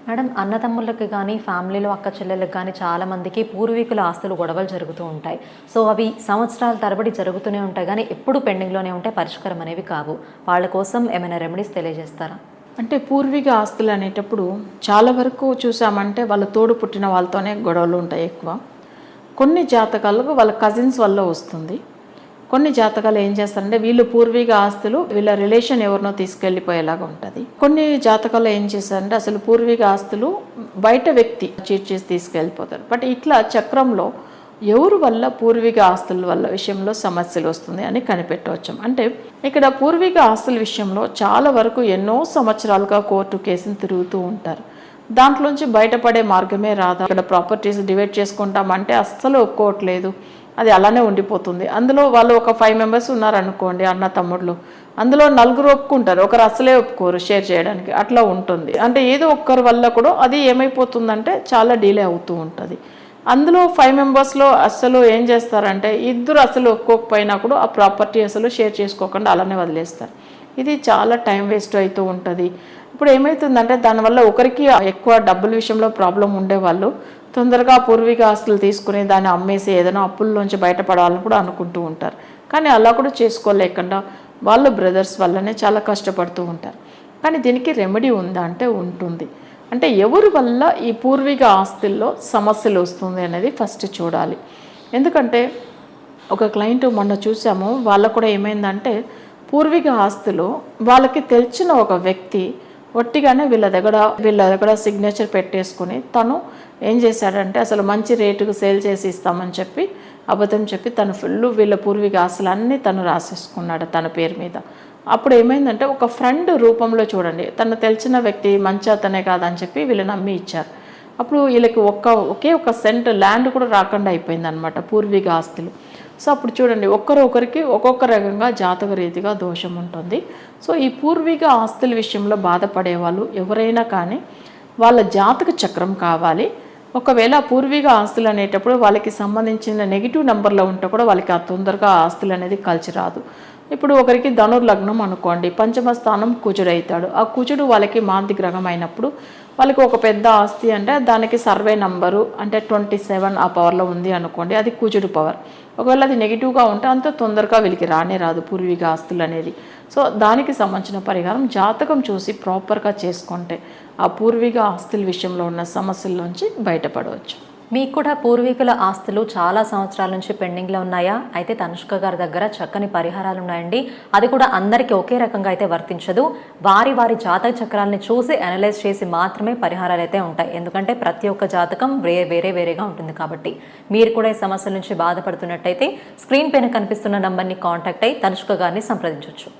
Madam, అన్నదమ్ములకి కానీ ఫ్యామిలీలో అక్క చెల్లెళ్ళకి కానీ చాలామందికి పూర్వీకుల ఆస్తులు గొడవలు జరుగుతూ ఉంటాయి. సో అవి సంవత్సరాల తరబడి జరుగుతూనే ఉంటాయి కానీ ఎప్పుడు పెండింగ్లోనే ఉంటాయి, పరిష్కారం అనేవి కావు. వాళ్ళ కోసం ఏమైనా రెమెడీస్ తెలియజేస్తారా? అంటే పూర్వీక ఆస్తులు అనేటప్పుడు చాలా వరకు చూసామంటే వాళ్ళ తోడు పుట్టిన వాళ్ళతోనే గొడవలు ఉంటాయి ఎక్కువ. కొన్ని జాతకాలకు వాళ్ళ కజిన్స్ వల్ల వస్తుంది. కొన్ని జాతకాలు ఏం చేస్తారంటే వీళ్ళు పూర్వీక ఆస్తులు వీళ్ళ రిలేషన్ ఎవరినో తీసుకెళ్ళిపోయేలాగా ఉంటుంది. కొన్ని జాతకాలు ఏం చేస్తారంటే అసలు పూర్వీక ఆస్తులు బయట వ్యక్తి చీట్ చేసి తీసుకెళ్ళిపోతారు. బట్ ఇట్లా చక్రంలో ఎవరు వల్ల పూర్వీక ఆస్తుల వల్ల విషయంలో సమస్యలు వస్తుంది అని కనిపెట్టవచ్చు. అంటే ఇక్కడ పూర్వీక ఆస్తుల విషయంలో చాలా వరకు ఎన్నో సంవత్సరాలుగా కోర్టు కేసును తిరుగుతూ ఉంటారు. దాంట్లోంచి బయటపడే మార్గమే రాదు. అక్కడ ప్రాపర్టీస్ డివైడ్ చేసుకుంటామంటే అస్సలు ఒప్పుకోవట్లేదు, అది అలానే ఉండిపోతుంది. అందులో వాళ్ళు ఒక 5 మెంబర్స్ ఉన్నారనుకోండి, అన్న తమ్ముళ్ళు, అందులో 4 ఒప్పుకుంటారు, ఒకరు అసలే ఒప్పుకోరు షేర్ చేయడానికి. అట్లా ఉంటుంది. అంటే ఏదో ఒక్కరి వల్ల కూడా అది ఏమైపోతుందంటే చాలా డిలే అవుతూ ఉంటుంది. అందులో 5 మెంబర్స్లో అసలు ఏం చేస్తారంటే ఇద్దరు అసలు ఒప్పుకోకపోయినా కూడా ఆ ప్రాపర్టీ అసలు షేర్ చేసుకోకుండా అలానే వదిలేస్తారు. ఇది చాలా టైం వేస్ట్ అవుతూ ఉంటుంది. ఇప్పుడు ఏమవుతుందంటే దానివల్ల ఒకరికి ఎక్కువ డబ్బుల విషయంలో ప్రాబ్లం ఉండేవాళ్ళు తొందరగా పూర్వీక ఆస్తులు తీసుకుని దాన్ని అమ్మేసి ఏదైనా అప్పుల్లోంచి బయటపడాలని కూడా అనుకుంటూ ఉంటారు. కానీ అలా కూడా చేసుకోలేకుండా వాళ్ళ బ్రదర్స్ వల్లనే చాలా కష్టపడుతూ ఉంటారు. కానీ దీనికి రెమెడీ ఉందా అంటే ఉంటుంది. అంటే ఎవరి వల్ల ఈ పూర్వీక ఆస్తుల్లో సమస్యలు వస్తుంది అనేది ఫస్ట్ చూడాలి. ఎందుకంటే ఒక క్లయింట్ మొన్న చూసాము, వాళ్ళకు కూడా ఏమైందంటే పూర్వీక ఆస్తులు వాళ్ళకి తెలిసిన ఒక వ్యక్తి ఒట్టిగానే వీళ్ళ దగ్గర సిగ్నేచర్ పెట్టేసుకుని తను ఏం చేశాడంటే అసలు మంచి రేటుకు సేల్ చేసి ఇస్తామని చెప్పి అబద్ధం చెప్పి తను ఫుల్ వీళ్ళ పూర్వీక ఆస్తులన్నీ తను రాసేసుకున్నాడు తన పేరు మీద. అప్పుడు ఏమైందంటే ఒక ఫ్రెండ్ రూపంలో చూడండి, తను తెలిసిన వ్యక్తి మంచి అతనే కాదని చెప్పి వీళ్ళు నమ్మి ఇచ్చారు. అప్పుడు వీళ్ళకి ఒకే ఒక సెంట్ ల్యాండ్ కూడా రాకుండా అయిపోయింది అనమాట పూర్వీక ఆస్తులు. సో అప్పుడు చూడండి ఒకరికి ఒక్కొక్క రకంగా జాతక రీతిగా దోషం ఉంటుంది. సో ఈ పూర్వీక ఆస్తుల విషయంలో బాధపడే వాళ్ళు ఎవరైనా కానీ వాళ్ళ జాతక చక్రం కావాలి. ఒకవేళ పూర్వీక ఆస్తులు అనేటప్పుడు వాళ్ళకి సంబంధించిన నెగిటివ్ నెంబర్లో ఉంటే కూడా వాళ్ళకి ఆ తొందరగా ఆస్తులు అనేది కలిసి రాదు. ఇప్పుడు ఒకరికి ధనుర్లగ్నం అనుకోండి, పంచమ స్థానం కుజుడు అవుతాడు. ఆ కుజుడు వాళ్ళకి మాంది గ్రహం అయినప్పుడు వాళ్ళకి ఒక పెద్ద ఆస్తి అంటే దానికి సర్వే నంబరు అంటే 27 ఆ పవర్లో ఉంది అనుకోండి, అది కుజుడు పవర్. ఒకవేళ అది నెగిటివ్గా ఉంటే అంత తొందరగా వీళ్ళకి రానే రాదు పూర్వీక ఆస్తులు అనేది. సో దానికి సంబంధించిన పరిహారం జాతకం చూసి ప్రాపర్గా చేసుకుంటే ఆ పూర్వీక ఆస్తుల విషయంలో ఉన్న సమస్యల్లోంచి బయటపడవచ్చు. మీకు కూడా పూర్వీకుల ఆస్తులు చాలా సంవత్సరాల నుంచి పెండింగ్లో ఉన్నాయా? అయితే తనుష్క గారి దగ్గర చక్కని పరిహారాలు ఉన్నాయండి. అది కూడా అందరికీ ఒకే రకంగా అయితే వర్తించదు. వారి జాతక చక్రాలని చూసి అనలైజ్ చేసి మాత్రమే పరిహారాలు అయితే ఉంటాయి. ఎందుకంటే ప్రతి ఒక్క జాతకం వేరేగా ఉంటుంది కాబట్టి. మీరు కూడా ఈ సమస్యల నుంచి బాధపడుతున్నట్టయితే స్క్రీన్ పైన కనిపిస్తున్న నంబర్ని కాంటాక్ట్ అయ్యి తనుష్క గారిని సంప్రదించవచ్చు.